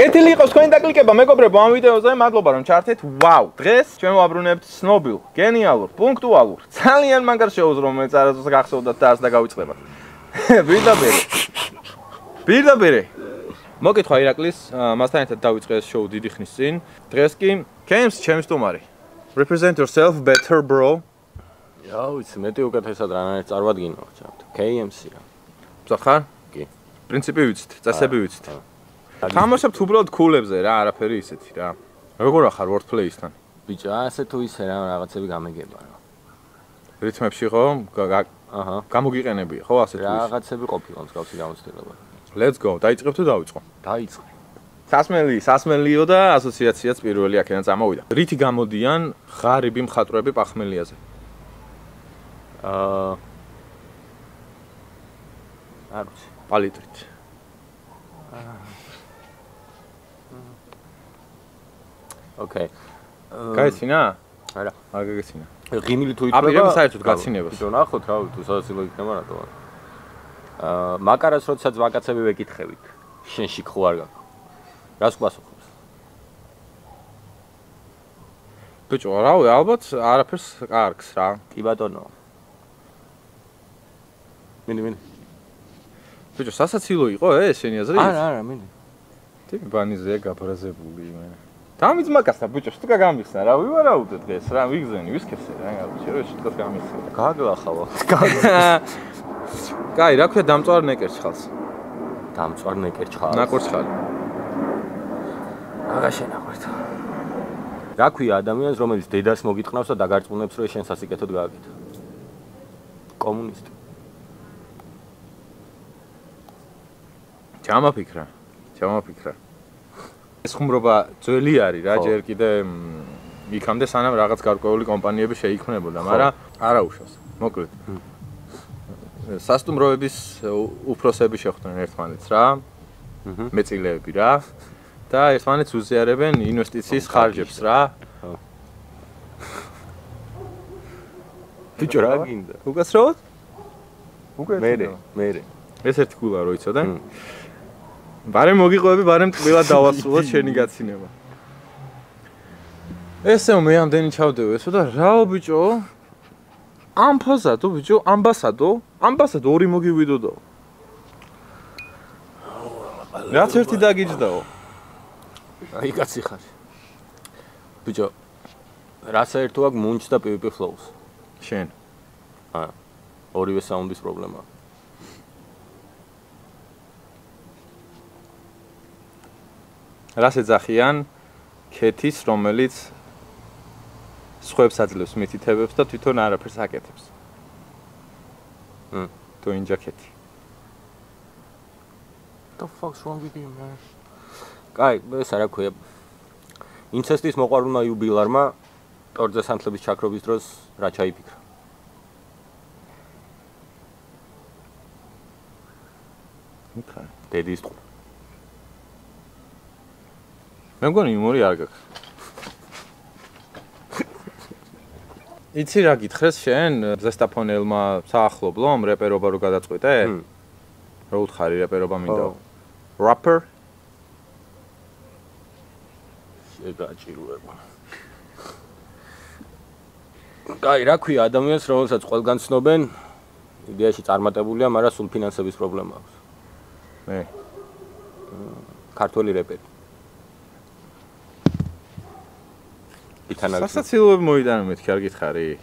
კეთილი იყოს თქვენი დაკლიკება, მეგობრებო, ამ ვიდეოზე მადლობა რომ ჩართეთ. ვაუ! დღეს ჩვენ ვაბრუნებთ ცნობილ, გენიალურ, პუნქტუალურ, ძალიან მაგარ შოუს, რომელიც არასდროს გახსოვდათ და არც დაგავიწყდებათ. პირდაპირ. მოკითხვა ირაკლის, მასთან ერთად დავიწყე ეს შოუ დიდი ხნის წინ. დღეს კი KMC ჩემი სტუმარი. Represent yourself better, bro. ვიცი, მეტი უკეთესად რანაირად წარვადგინო, ჩავთ. KMC რა. ბზახარ? კი. პრინციპი ვიცით, წესები ვიცით. თამაშობთ უბრალოდ კულებზე რა, არაფერი ისეთი რა. როგორ ახარ wordplay-ისთან? ბიჭო, ასე თუ ისე რა რაღაცები გამეგება რა. რითმებში ხო? გამოგიყენებია, ხო ასე თუ ისე. რაღაცები ყოფილა მსგავსი გამოცდილება. Let's go. დაიწყებ თუ დავიწყო? დაიწყე. სასმელიო და ასოციაციაც პირველი აქედან წამოვიდა. რითი გამოდიან ღარიბი მხატვრები პახმელიაზე? არ ვიცი. პალიტრით. ოკეი. გაიცინა? არა. არ გაგიცინა. ღიმილი თუ ითვლება? აპირებ საერთოდ გაცინებას. ბიჭო, ნახოთ რა, თუ სადაც ილო იქნება რატო არა. მაკარას როდესაც ვაკაცები ვეკითხებით, შენში ხო არ გაქვს. რას გვასუხებს? ბიჭო, რავი, ალბათ არაფერს კარგს რა. კი ბატონო. მინი. ბიჭო, სასაცილო იყო ეს შენი აზრით? არა, მინი. ტიპი ბანიზეა გაბრაზებული მე. დამიც მაგასა ბიჭო, შტუკა გამიხსნა რა, ვივარაუდე დღეს რა, ვიგზენი, ვისქესე რა, შეიძლება შტუკას გამიხსნა. გაგლახავა. კაი, რა ქვია დამწვარ ნეკერჩხალს? დამწვარ ნეკერჩხალს. ნაკურცხალი. აღაშენაღვით. რა ქვია ადამიანს, რომელიც დედას მოგიტყნავს და დაგარწმუნებს, რომ შენ სასიკეთოდ გააკეთო? კომუნისტი. ჩამაფიქრა. ეს ხუმრობა ძველი არის რა, ჯერ კიდე იქამდე სანამ რაღაც გარკვეული კომპანიები შეიქმნებოდა, მაგრამ არა უშავს. მოკლედ. სასტუმროების უფროსები შეხვდნენ ერთმანეთს რა. მეწილეები რა. და ერთმანეთს უზიარებენ ინვესტიციის ხარჯებს რა. ბიჭო რა გინდა? უკაცრავად? მე. ეს ერთი გულა რო იცოდე? ბარემ მოგიყვები, ბარემ ტყბილად დავასრულოთ შენი გაცინება. ესეო მე ამდენი ჩავდევ ესო და რაო ბიჭო? ამბასადო ორი მოგივიდოდო. რაც ერთი დაგიჯდაო. აი კაცი ხარ. ბიჭო, რა საერთო აქვს მუნჩ და PvP flows? შენ. ორივე საუნდის პრობლემაა. რას ეძახიან ქეთის, რომელიც სხვებს აძლევს მითითებებს და თვითონ არაფერს აკეთებს. თუ ინჯა ქეთი. The fuck's wrong with you, man? კაი, ეს რა ქვია? ინცესტის მოყვარულმა იუბილარმა ტორზე სანთლების ჩაქრობის დროს რა ჩაიფიქრა? მითხარ. დედის ტყუ. მე მგონი იმორი არ გაქვს. იცი რა გითხრეს შენ ზესტაფონელმა საახლობლომ რეპერობა რო გადაწყვიტე? რო უთხარი რეპერობა მინდა. Rapper? შეგაჭირუება. კაი, რა ქვია ადამიანს, რომელსაც ყველგან ცნობენ, იდეაში წარმატებულია, მაგრამ სულ ფინანსების პრობლემა აქვს. მე. ქართველი რეპერი. სასაცილოები მოიტანა მეთქი არ გითხარი?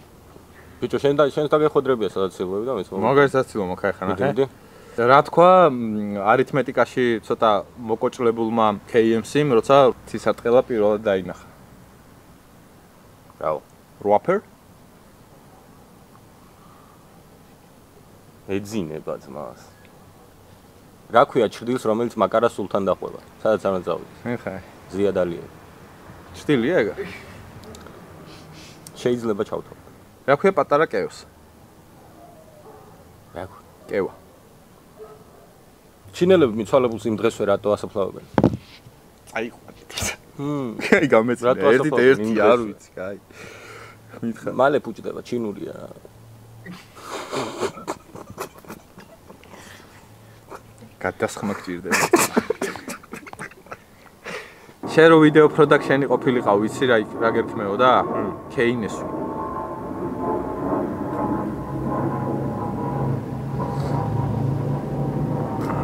ბიჭო, შენს დაგეხოდრებია სასაცილოები და მეც მაგარი სასაცილო მოხაიხანა ხე? რა თქვა არითმეტიკაში ცოტა მოკოჭლებულმა KMC-მ, როცა ცისარტყელა პირველად დაინახა. რაო? Rapper? ეძინება ძმას. რა ქვია ჩრდილს, რომელიც მაკარას სულთან დაყვება? სადაც არ წავიდეს. ეხა. ზიადალია. ჩრდილია ეგა? შეიძლება ჩავთო. რა ქვია პატარა კევს? რა ქვია? კევა. ჩინელები მიცვალებულს იმ დღესვე რატო ასაფლავებენ? აი გამეცნე ერთი არ ვიცი, აი. მითხარ. მალე პუჭდება ჩინურია. გადასხმა გჭირდება. შენ რო ვიდეო პროდაქშენი ყოფილიყავ, ვიცი რა გერქმეოდა? Keynes.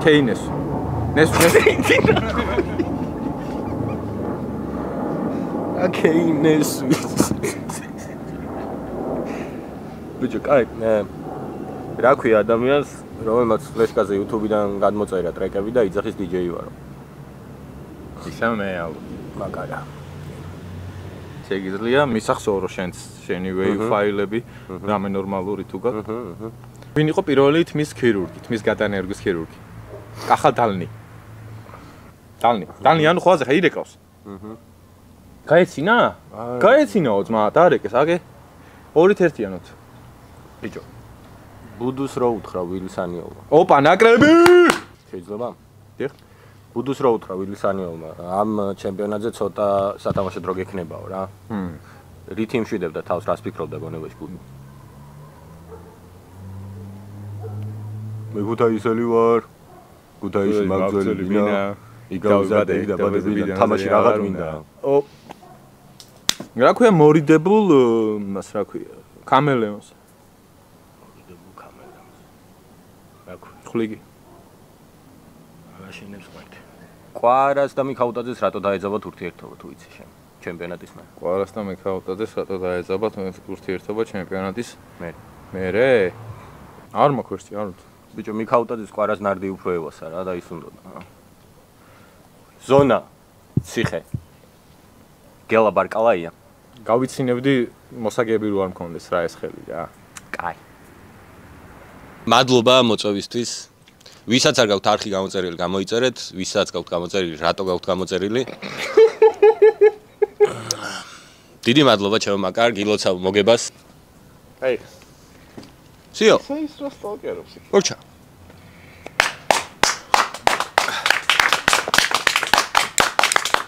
Keynes. Nes. Keynes. ბიჭო, კაი, რა ქვია ადამიანს, რომელმაც ფლეშკაზე YouTube-დან გადმოწერა ტრეკები და იძახის DJ ვარო. ისე მე ალბათ. მაგარა. შეგიძლია მისახსოვრო შენი wave ფაილები, რამე ნორმალური თუ გაქვს. ვინ იყო პირველი თმის ქირურგი, თმის გადანერგვის ქირურგი? კახა დალნი. დალნი ანუ ხოაზე ხა ირეკავს. გაეცინა? გაეცინაო ძმა, დაარეკეს, აგე 2-1-იანოთ. ბიჭო. ბუდუს რო უთხრა ვილსანიოლმა. ოპა, ნაკრები! შეიძლება? დიახ. ბუდუს რო უთხრა ვილსანიოლმა, ამ ჩემპიონატზე ცოტა სათამაშო დრო გექნებაო რა. რითი იმშვიდებდა თავს, რას ფიქრობდა გონებაში ბუდუ? მე გუთაისელი ვარ. გუთაისი მაგზელი ვინა. იგავზადე და ბადებიდან თამაში რაღაც მინდა. რა ქვია მორიდებულ მას რა ქვია? კამელეონს. მორიდებულ კამელეონს. რა ქვია? ხლიგი. მაშინებს ყვეთ. ყვარას და მიქაუტაძეს რატო დაეძაბათ ურთიერთობა თუ იცი შენ? ჩემპიონატის მე. ყვარას და მიქაუტაძეს რატო დაეძაბათ ურთიერთობა ჩემპიონატის მე. მერე? არ მაქვს არ ვიცი. ბიჭო, მიქაუტაძეს ყვარას ნარდი უფრო ევასა რა და ის უნდოდა. ზონა ციხე გელა ბარკალაია გავიცინებდი მოსაგები რო არ მქონდეს რა ეს ხელი რა კაი მადლობა მოწვევისთვის ვისაც არ გაქვთ არხი გამოწერილი გამოიწერეთ ვისაც გაქვთ გამოწერილი რატო გაქვთ გამოწერილი დიდი მადლობა ჩემო მაკარ გილოცავ მოგებას აი სიო ის რა სტალკერობს ორჩა